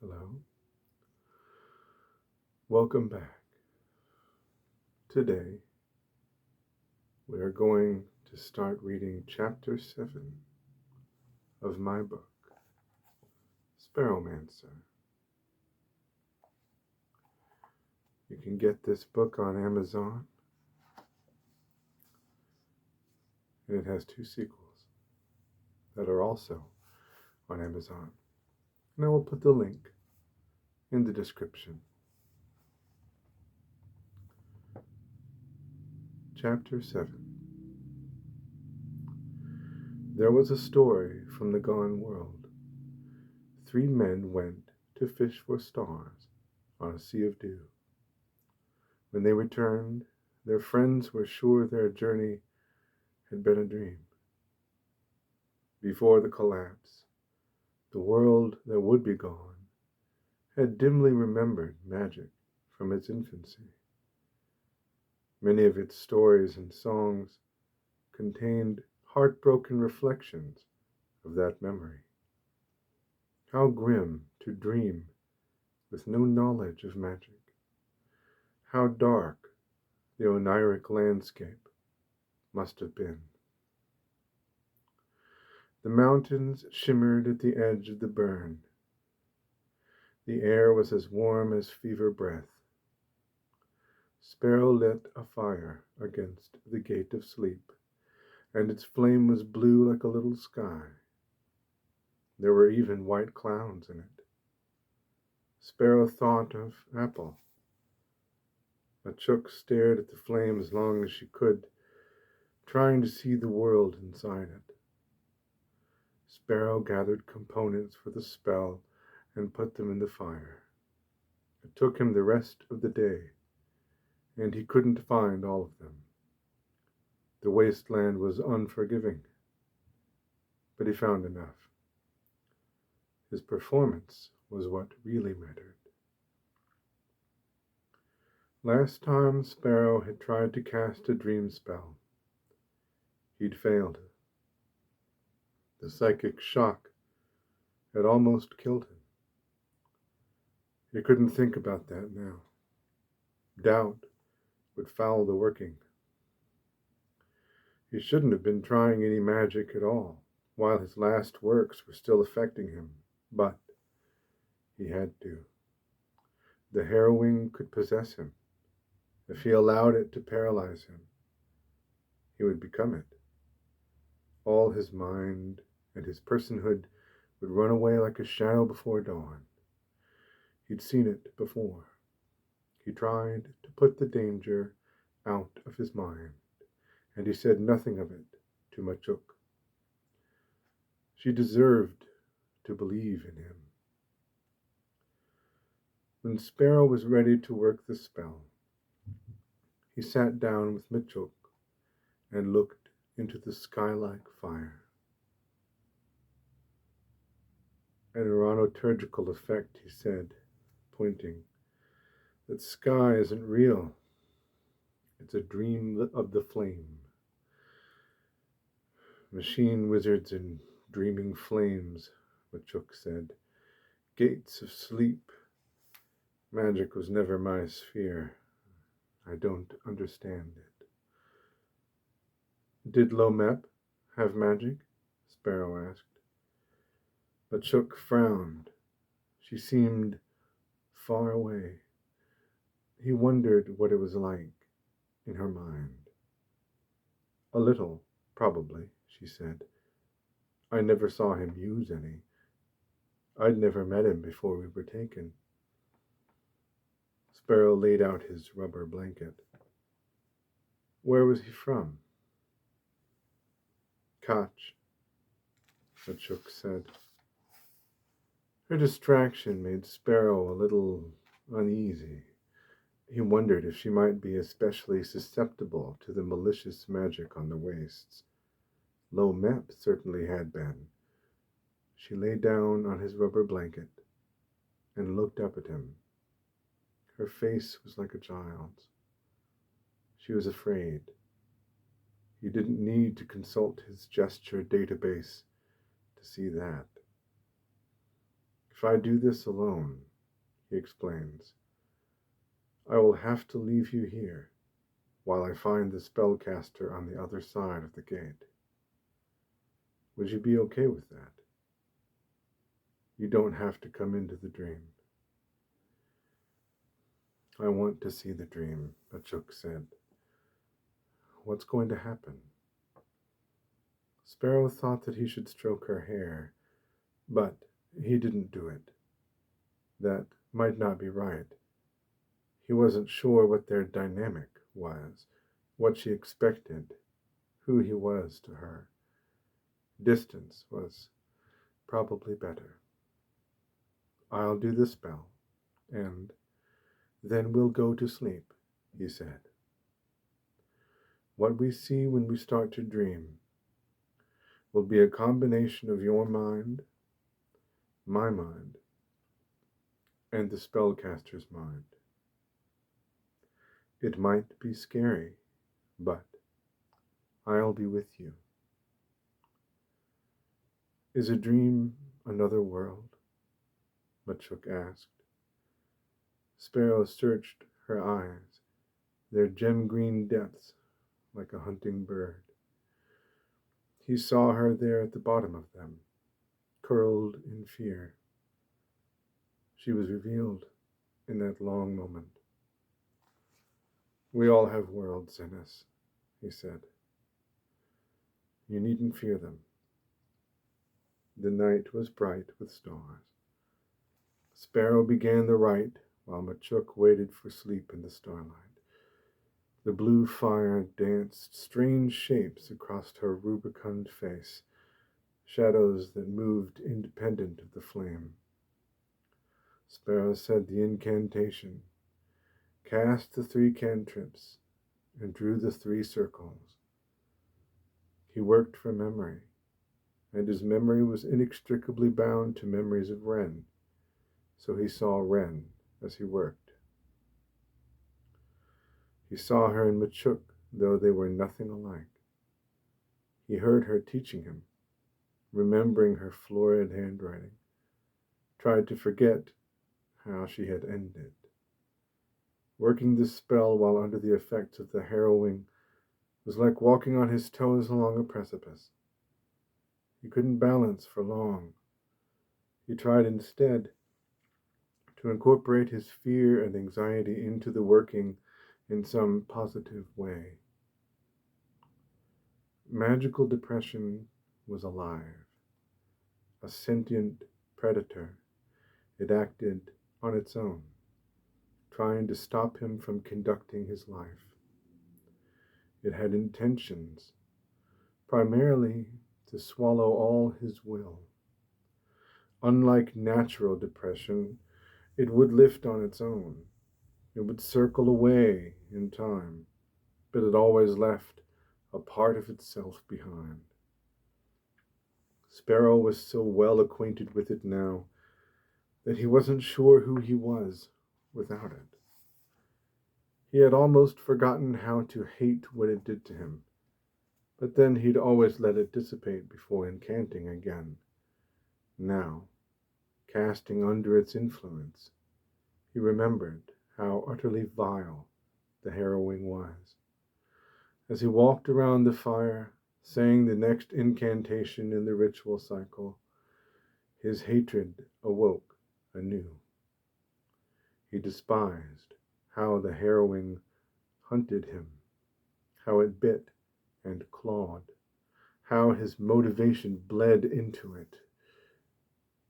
Hello. Welcome back. Today, we are going to start reading Chapter 7 of my book, Sparrowmancer. You can get this book on Amazon, and it has 2 sequels that are also on Amazon. And I will put the link in the description. Chapter 7. There was a story from the gone world. 3 men went to fish for stars on a sea of dew. When they returned, their friends were sure their journey had been a dream. Before the collapse, the world that would be gone had dimly remembered magic from its infancy. Many of its stories and songs contained heartbroken reflections of that memory. How grim to dream with no knowledge of magic. How dark the oniric landscape must have been. The mountains shimmered at the edge of the burn. The air was as warm as fever breath. Sparrow lit a fire against the gate of sleep, and its flame was blue like a little sky. There were even white clouds in it. Sparrow thought of Apple. A chook stared at the flame as long as she could, trying to see the world inside it. Sparrow gathered components for the spell and put them in the fire. It took him the rest of the day, and he couldn't find all of them. The wasteland was unforgiving, but he found enough. His performance was what really mattered. Last time Sparrow had tried to cast a dream spell, he'd failed. The psychic shock had almost killed him. He couldn't think about that now. Doubt would foul the working. He shouldn't have been trying any magic at all, while his last works were still affecting him, but he had to. The harrowing could possess him. If he allowed it to paralyze him, he would become it. All his mind and his personhood would run away like a shadow before dawn. He'd seen it before. He tried to put the danger out of his mind, and he said nothing of it to Machuk. She deserved to believe in him. When Sparrow was ready to work the spell, he sat down with Machuk and looked into the sky-like fire. An aromaturgical effect, he said, pointing. That sky isn't real. It's a dream of the flame. Machine wizards and dreaming flames, Machuk said. Gates of sleep. Magic was never my sphere. I don't understand it. Did Lomep have magic? Sparrow asked. Machuk frowned. She seemed far away. He wondered what it was like in her mind. A little, probably, she said. I never saw him use any. I'd never met him before we were taken. Sparrow laid out his rubber blanket. Where was he from? Koch, Machuk said. Her distraction made Sparrow a little uneasy. He wondered if she might be especially susceptible to the malicious magic on the wastes. Lomep certainly had been. She lay down on his rubber blanket and looked up at him. Her face was like a child's. She was afraid. He didn't need to consult his gesture database to see that. If I do this alone, he explains, I will have to leave you here while I find the spellcaster on the other side of the gate. Would you be okay with that? You don't have to come into the dream. I want to see the dream, Machuk said. What's going to happen? Sparrow thought that he should stroke her hair, but he didn't do it. That might not be right. He wasn't sure what their dynamic was, what she expected, who he was to her. Distance was probably better. I'll do the spell, and then we'll go to sleep, he said. What we see when we start to dream will be a combination of your mind, my mind, and the spellcaster's mind. It might be scary, but I'll be with you. Is a dream another world? Machuk asked. Sparrow searched her eyes, their gem-green depths like a hunting bird. He saw her there at the bottom of them, curled in fear. She was revealed in that long moment. We all have worlds in us, he said. You needn't fear them. The night was bright with stars. Sparrow began the rite while Machuk waited for sleep in the starlight. The blue fire danced strange shapes across her rubicund face, shadows that moved independent of the flame. Sparrow said the incantation, cast the 3 cantrips, and drew the 3 circles. He worked from memory, and his memory was inextricably bound to memories of Ren, so he saw Ren as he worked. He saw her in Machuk, though they were nothing alike. He heard her teaching him, remembering her florid handwriting, tried to forget how she had ended. Working this spell while under the effects of the harrowing was like walking on his toes along a precipice. He couldn't balance for long. He tried instead to incorporate his fear and anxiety into the working in some positive way. Magical depression was alive, a sentient predator. It acted on its own, trying to stop him from conducting his life. It had intentions, primarily to swallow all his will. Unlike natural depression, it would lift on its own. It would circle away in time, but it always left a part of itself behind. Sparrow was so well acquainted with it now that he wasn't sure who he was without it. He had almost forgotten how to hate what it did to him, but then he'd always let it dissipate before incanting again. Now, casting under its influence, he remembered how utterly vile the harrowing was. As he walked around the fire, saying the next incantation in the ritual cycle, his hatred awoke anew. He despised how the harrowing hunted him, how it bit and clawed, how his motivation bled into it.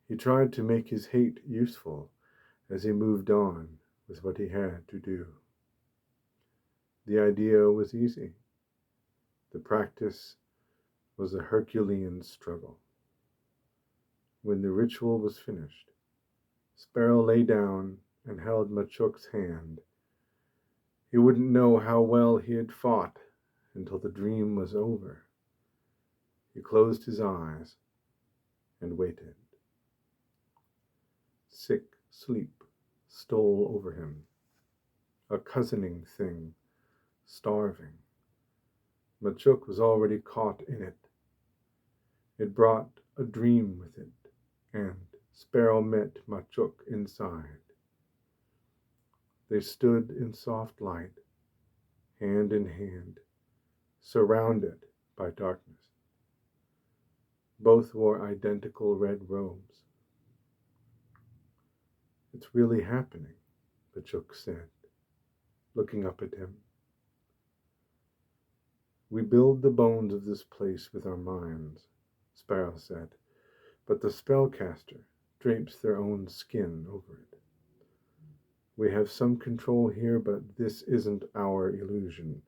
He tried to make his hate useful as he moved on with what he had to do. The idea was easy. The practice was a Herculean struggle. When the ritual was finished, Sparrow lay down and held Machuk's hand. He wouldn't know how well he had fought until the dream was over. He closed his eyes and waited. Sick sleep stole over him, a cousining thing, starving. Machuk was already caught in it. It brought a dream with it, and Sparrow met Machuk inside. They stood in soft light, hand in hand, surrounded by darkness. Both wore identical red robes. "It's really happening," Machuk said, looking up at him. "We build the bones of this place with our minds," Sparrow said, "but the spellcaster drapes their own skin over it. We have some control here, but this isn't our illusion.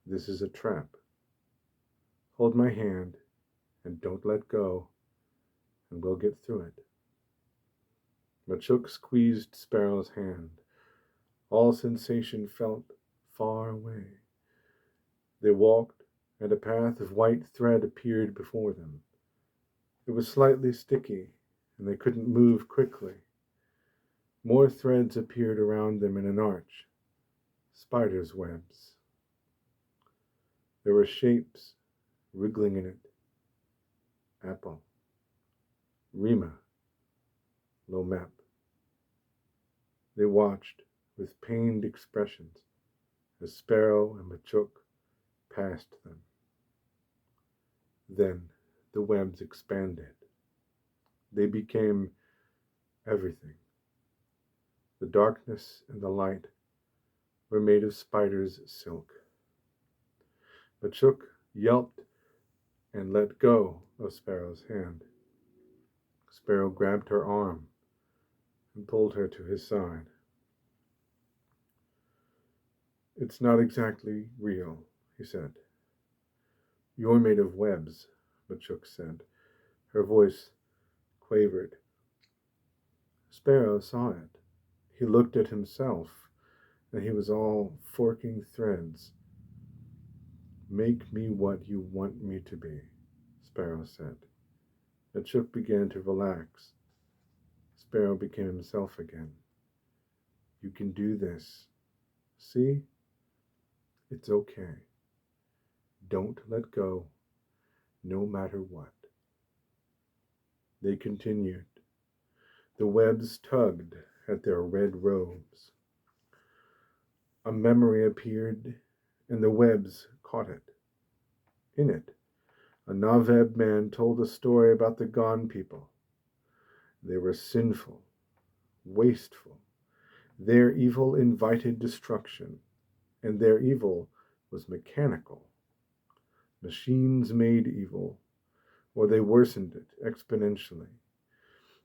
This is a trap. Hold my hand and don't let go, and we'll get through it." Machuk squeezed Sparrow's hand. All sensation felt far away. They walked, and a path of white thread appeared before them. It was slightly sticky, and they couldn't move quickly. More threads appeared around them in an arch, spiders' webs. There were shapes wriggling in it. Apple, Rima, Lomep. They watched with pained expressions as Sparrow and Machuk passed them. Then the webs expanded. They became everything. The darkness and the light were made of spiders' silk. Machuk yelped and let go of Sparrow's hand. Sparrow grabbed her arm and pulled her to his side. "It's not exactly real," he said. "You're made of webs," Machuk said. Her voice quavered. Sparrow saw it. He looked at himself, and he was all forking threads. "Make me what you want me to be," Sparrow said. Machuk began to relax. Sparrow became himself again. "You can do this. See? It's okay. Don't let go, no matter what." They continued. The webs tugged at their red robes. A memory appeared, and the webs caught it. In it, a Naveb man told a story about the Gone people. They were sinful, wasteful. Their evil invited destruction, and their evil was mechanical. Machines made evil, or they worsened it exponentially.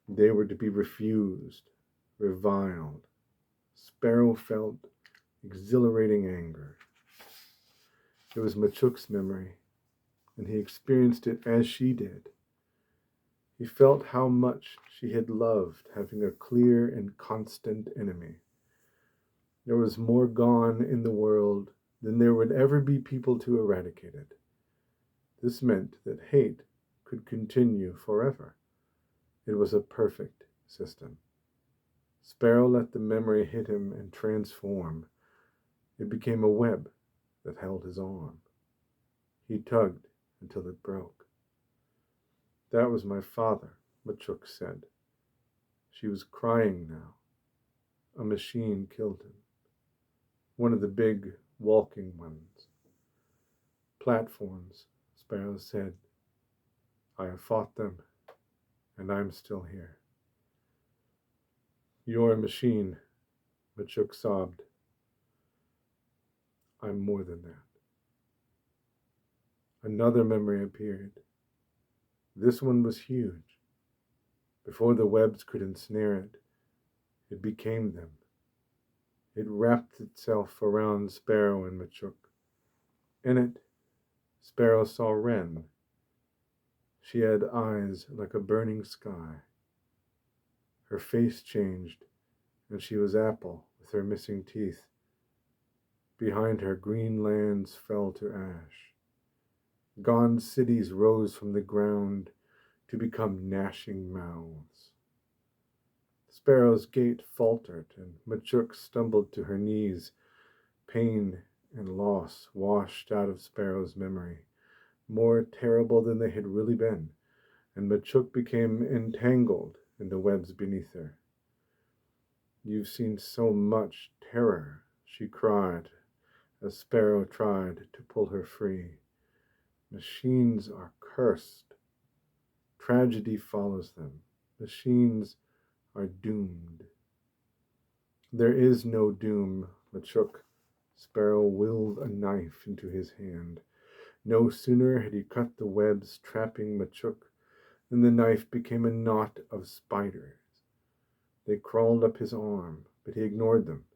They were to be refused, reviled. Sparrow felt exhilarating anger. It was Machuk's memory, and he experienced it as she did. He felt how much she had loved having a clear and constant enemy. There was more gone in the world than there would ever be people to eradicate it. This meant that hate could continue forever. It was a perfect system. Sparrow let the memory hit him and transform. It became a web that held his arm. He tugged until it broke. "That was my father," Machuk said. She was crying now. A machine killed him. One of the big walking ones. "Platforms," Sparrow said. "I have fought them, and I'm still here." "You're a machine," Machuk sobbed. "I'm more than that." Another memory appeared. This one was huge. Before the webs could ensnare it, it became them. It wrapped itself around Sparrow and Machuk. In it, Sparrow saw Wren. She had eyes like a burning sky. Her face changed, and she was Apple with her missing teeth. Behind her, green lands fell to ash. Gone cities rose from the ground to become gnashing mouths. Sparrow's gait faltered, and Machuk stumbled to her knees. Pain and loss washed out of Sparrow's memory, more terrible than they had really been. and Machuk became entangled in the webs beneath her. "You've seen so much terror," she cried, as Sparrow tried to pull her free. "Machines are cursed. Tragedy follows them. Machines are doomed." "There is no doom, Machuk." Sparrow willed a knife into his hand. No sooner had he cut the webs trapping Machuk than the knife became a knot of spiders. They crawled up his arm, but he ignored them.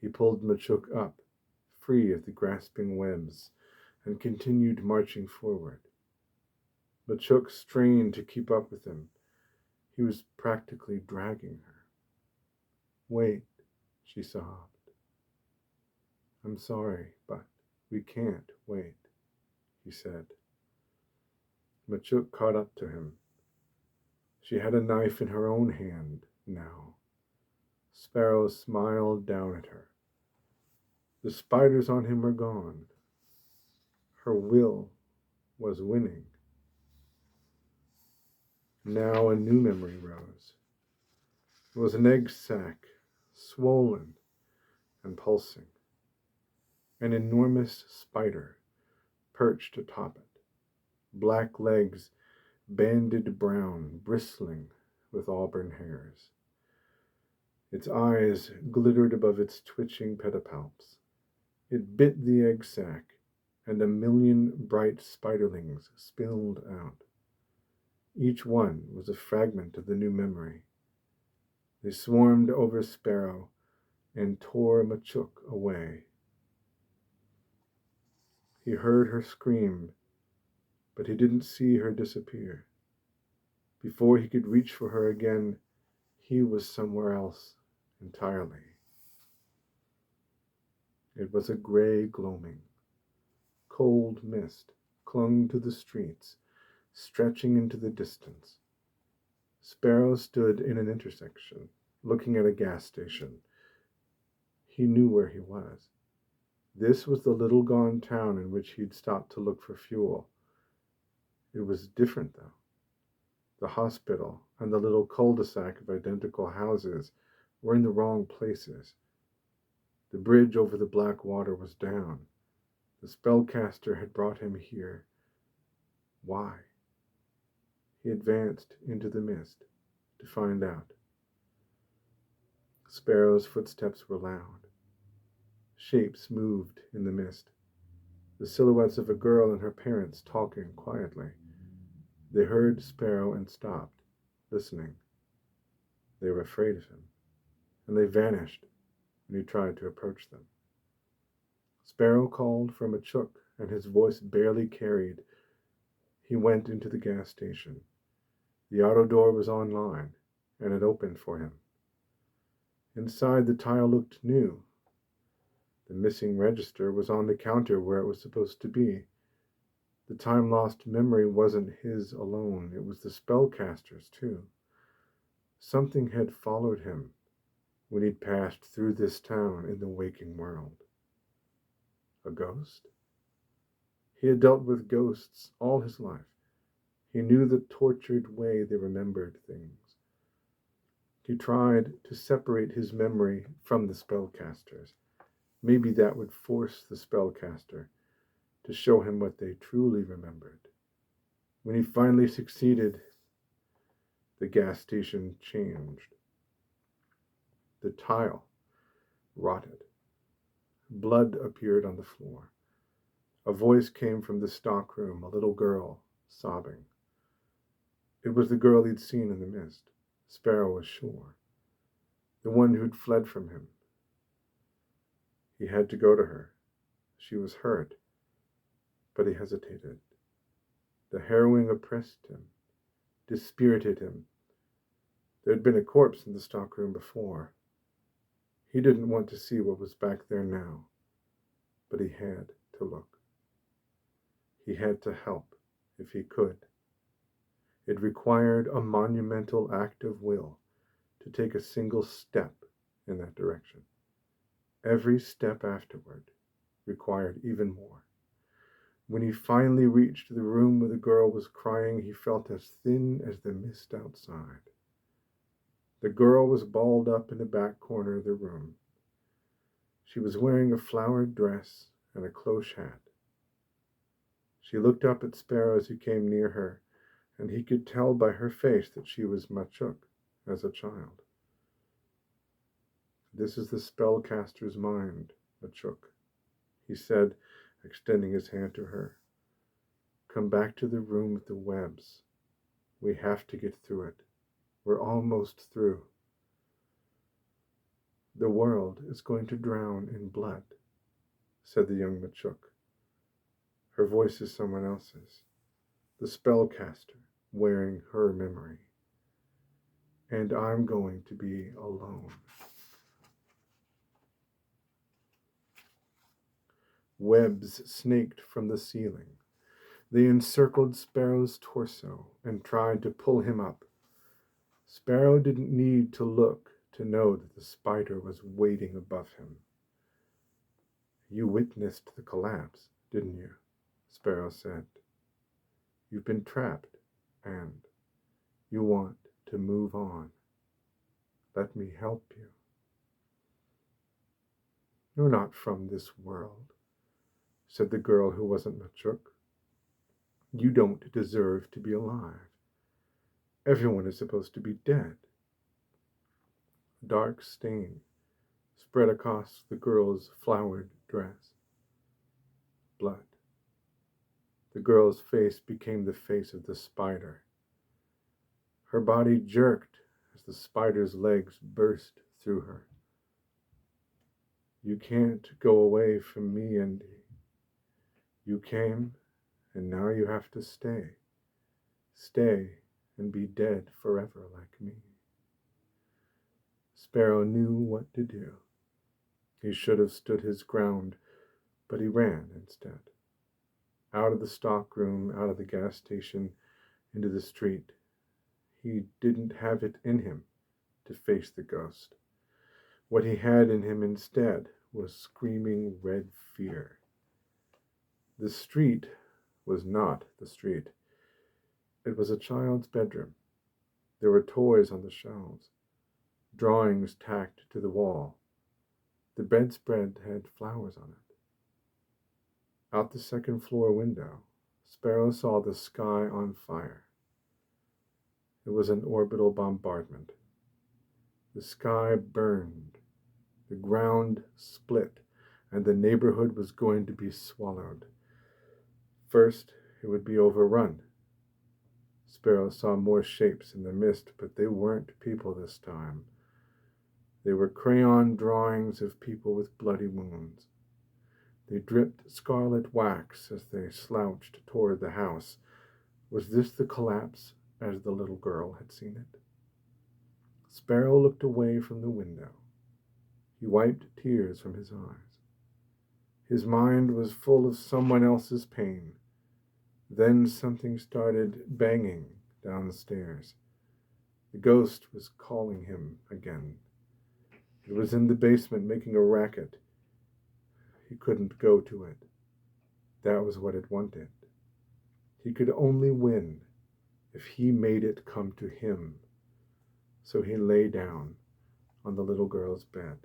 He pulled Machuk up, free of the grasping webs, and continued marching forward. Machuk strained to keep up with him. He was practically dragging her. "Wait," she sobbed. "I'm sorry, but we can't wait," he said. Machuk caught up to him. She had a knife in her own hand now. Sparrow smiled down at her. The spiders on him were gone. Her will was winning. Now a new memory rose. It was an egg sac, swollen and pulsing. An enormous spider perched atop it, black legs banded brown, bristling with auburn hairs. Its eyes glittered above its twitching pedipalps. It bit the egg sac, and a million bright spiderlings spilled out. Each one was a fragment of the new memory. They swarmed over Sparrow and tore Machuk away. He heard her scream, but he didn't see her disappear. Before he could reach for her again, he was somewhere else entirely. It was a gray gloaming. Cold mist clung to the streets, stretching into the distance. Sparrow stood in an intersection, looking at a gas station. He knew where he was. This was the little gone town in which he'd stopped to look for fuel. It was different, though. The hospital and the little cul-de-sac of identical houses were in the wrong places. The bridge over the black water was down. The spellcaster had brought him here. Why? He advanced into the mist to find out. Sparrow's footsteps were loud. Shapes moved in the mist. The silhouettes of a girl and her parents talking quietly. They heard Sparrow and stopped, listening. They were afraid of him, and they vanished when he tried to approach them. Sparrow called for Machuk, and his voice barely carried. He went into the gas station. The auto door was online, and it opened for him. Inside, the tile looked new. The missing register was on the counter where it was supposed to be. The time-lost memory wasn't his alone. It was the spellcaster's, too. Something had followed him when he'd passed through this town in the waking world. A ghost? He had dealt with ghosts all his life. He knew the tortured way they remembered things. He tried to separate his memory from the spellcaster's. Maybe that would force the spellcaster to show him what they truly remembered. When he finally succeeded, the gas station changed. The tile rotted. Blood appeared on the floor. A voice came from the stockroom, a little girl sobbing. It was the girl he'd seen in the mist. Sparrow was sure. The one who'd fled from him. He had to go to her. She was hurt, but he hesitated. The harrowing oppressed him, dispirited him. There had been a corpse in the stockroom before. He didn't want to see what was back there now, but he had to look. He had to help if he could. It required a monumental act of will to take a single step in that direction. Every step afterward required even more. When he finally reached the room where the girl was crying, he felt as thin as the mist outside. The girl was balled up in the back corner of the room. She was wearing a flowered dress and a cloche hat. She looked up at Sparrow as he came near her, and he could tell by her face that she was Machuk as a child. "This is the spellcaster's mind, Machuk," he said, extending his hand to her. "Come back to the room with the webs. We have to get through it. We're almost through. The world is going to drown in blood," said the young Machuk. Her voice is someone else's, the spellcaster wearing her memory. "And I'm going to be alone." Webs snaked from the ceiling. They encircled Sparrow's torso and tried to pull him up. Sparrow didn't need to look to know that the spider was waiting above him. "You witnessed the collapse, didn't you?" Sparrow said. "You've been trapped, and you want to move on. Let me help you." "You're not from this world," said the girl who wasn't Machuk. "You don't deserve to be alive. Everyone is supposed to be dead." A dark stain spread across the girl's flowered dress. Blood. The girl's face became the face of the spider. Her body jerked as the spider's legs burst through her. "You can't go away from me, Andy. You came, and now you have to stay. Stay and be dead forever like me." Sparrow knew what to do. He should have stood his ground, but he ran instead. Out of the stockroom, out of the gas station, into the street. He didn't have it in him to face the ghost. What he had in him instead was screaming red fear. The street was not the street. It was a child's bedroom. There were toys on the shelves, drawings tacked to the wall. The bedspread had flowers on it. Out the second floor window, Sparrow saw the sky on fire. It was an orbital bombardment. The sky burned, the ground split, and the neighborhood was going to be swallowed. First, it would be overrun. Sparrow saw more shapes in the mist, but they weren't people this time. They were crayon drawings of people with bloody wounds. They dripped scarlet wax as they slouched toward the house. Was this the collapse as the little girl had seen it? Sparrow looked away from the window. He wiped tears from his eyes. His mind was full of someone else's pain. Then something started banging down the stairs. The ghost was calling him again. It was in the basement making a racket. He couldn't go to it. That was what it wanted. He could only win if he made it come to him. So he lay down on the little girl's bed.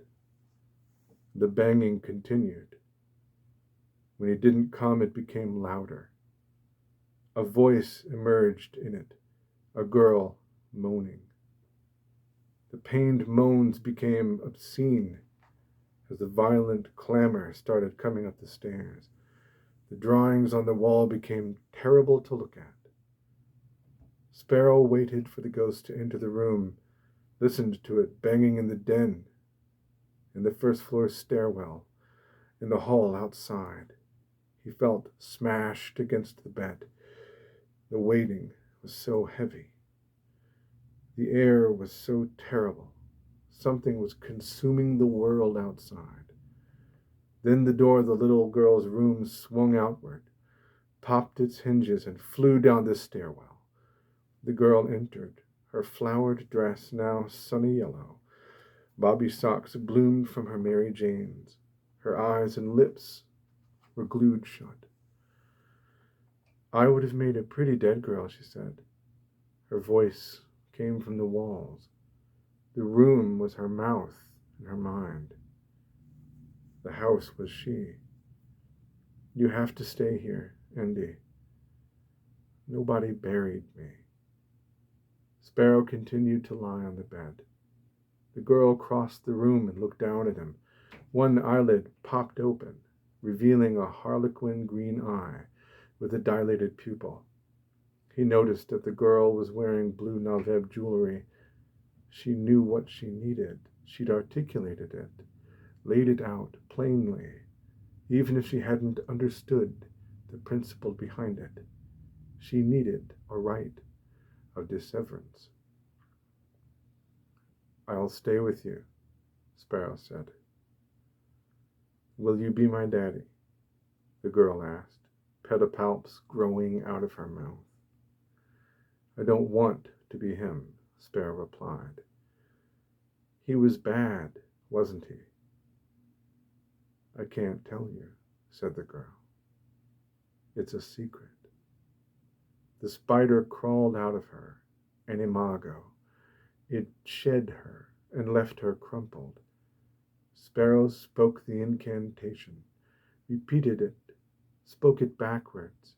The banging continued. When it didn't come, it became louder. A voice emerged in it, a girl moaning. The pained moans became obscene as the violent clamor started coming up the stairs. The drawings on the wall became terrible to look at. Sparrow waited for the ghost to enter the room, listened to it banging in the den, in the first floor stairwell, in the hall outside. He felt smashed against the bed. The waiting was so heavy. The air was so terrible. Something was consuming the world outside. Then the door of the little girl's room swung outward, popped its hinges, and flew down the stairwell. The girl entered, her flowered dress now sunny yellow. Bobby socks bloomed from her Mary Janes. Her eyes and lips were glued shut. I would have made a pretty dead girl, she said. Her voice came from the walls. The room was her mouth and her mind. The house was she. You have to stay here, Andy. Nobody buried me. Sparrow continued to lie on the bed. The girl crossed the room and looked down at him. One eyelid popped open, revealing a harlequin green eye with a dilated pupil. He noticed that the girl was wearing blue Naveb jewelry. She knew what she needed. She'd articulated it, laid it out plainly, even if she hadn't understood the principle behind it. She needed a rite of disseverance. I'll stay with you, Sparrow said. Will you be my daddy? The girl asked, pedipalps growing out of her mouth. I don't want to be him, Sparrow replied. He was bad, wasn't he? I can't tell you, said the girl. It's a secret. The spider crawled out of her, an imago. It shed her and left her crumpled. Sparrow spoke the incantation, repeated it, spoke it backwards.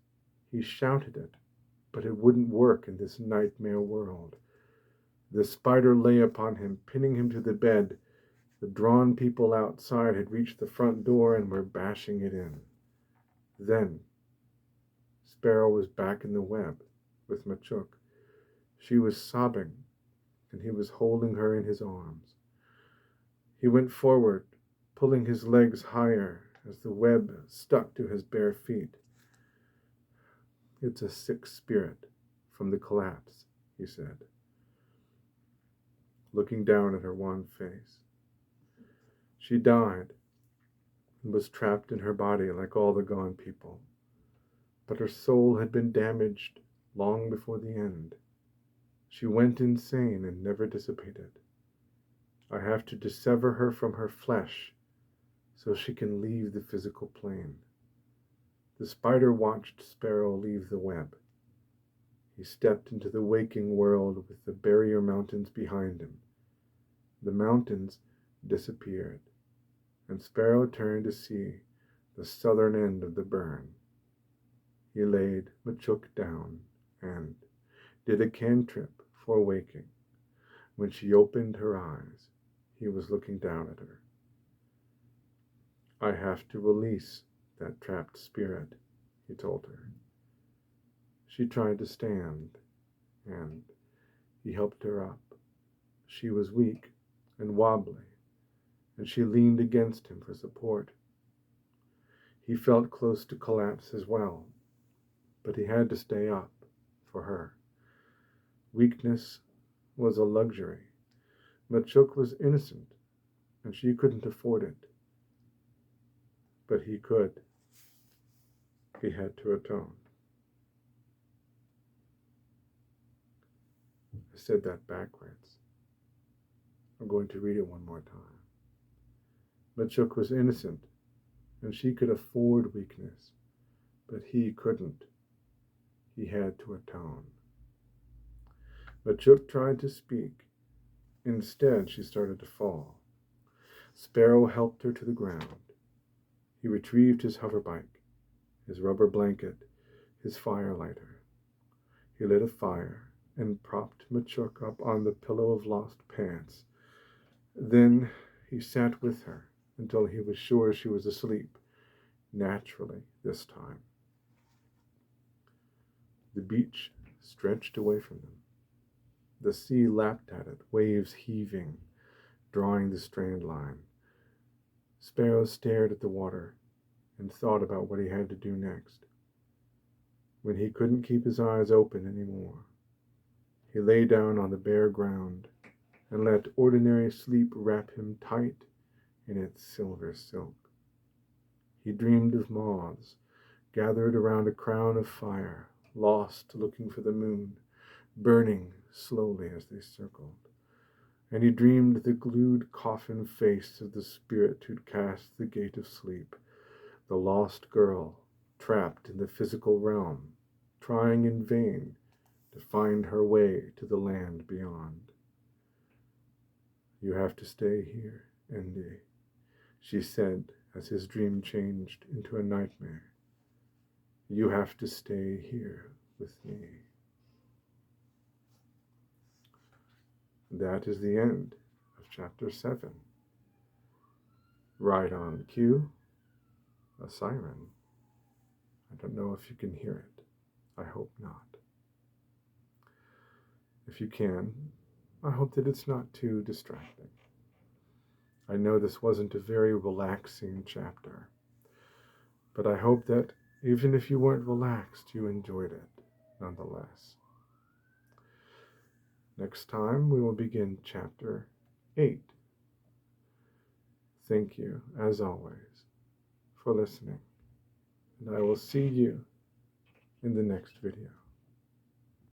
He shouted it, but it wouldn't work in this nightmare world. The spider lay upon him, pinning him to the bed. The drawn people outside had reached the front door and were bashing it in. Then Sparrow was back in the web with Machuk. She was sobbing, and he was holding her in his arms. He went forward, pulling his legs higher as the web stuck to his bare feet. It's a sick spirit from the collapse, he said, looking down at her wan face. She died and was trapped in her body like all the gone people. But her soul had been damaged long before the end. She went insane and never dissipated. I have to dissever her from her flesh so she can leave the physical plane. The spider watched Sparrow leave the web. He stepped into the waking world with the barrier mountains behind him. The mountains disappeared, and Sparrow turned to see the southern end of the burn. He laid Machuk down and did a cantrip for waking. When she opened her eyes, he was looking down at her. I have to release that trapped spirit, he told her. She tried to stand, and he helped her up. She was weak and wobbly, and she leaned against him for support. He felt close to collapse as well, but he had to stay up for her. Weakness was a luxury. Machuk was innocent, and she couldn't afford it. But he could. He had to atone. I said that backwards. I'm going to read it one more time. Machuk was innocent, and she could afford weakness, but he couldn't. He had to atone. Machuk tried to speak. Instead, she started to fall. Sparrow helped her to the ground. He retrieved his hoverbike, his rubber blanket, his firelighter. He lit a fire and propped Machuk up on the pillow of lost pants. Then he sat with her until he was sure she was asleep, naturally this time. The beach stretched away from them. The sea lapped at it, waves heaving, drawing the strand line. Sparrow stared at the water and thought about what he had to do next. When he couldn't keep his eyes open anymore, he lay down on the bare ground and let ordinary sleep wrap him tight in its silver silk. He dreamed of moths gathered around a crown of fire, lost looking for the moon, burning slowly as they circled. And he dreamed the glued coffin face of the spirit who'd cast the gate of sleep, the lost girl trapped in the physical realm trying in vain to find her way to the land beyond. "You have to stay here, Andy," she said as his dream changed into a nightmare. "You have to stay here with me." That is the end of chapter 7. Right on cue, a siren. I don't know if you can hear it. I hope not. If you can, I hope that it's not too distracting. I know this wasn't a very relaxing chapter, but I hope that even if you weren't relaxed, you enjoyed it nonetheless. Next time, we will begin chapter 8. Thank you, as always, for listening, and I will see you in the next video.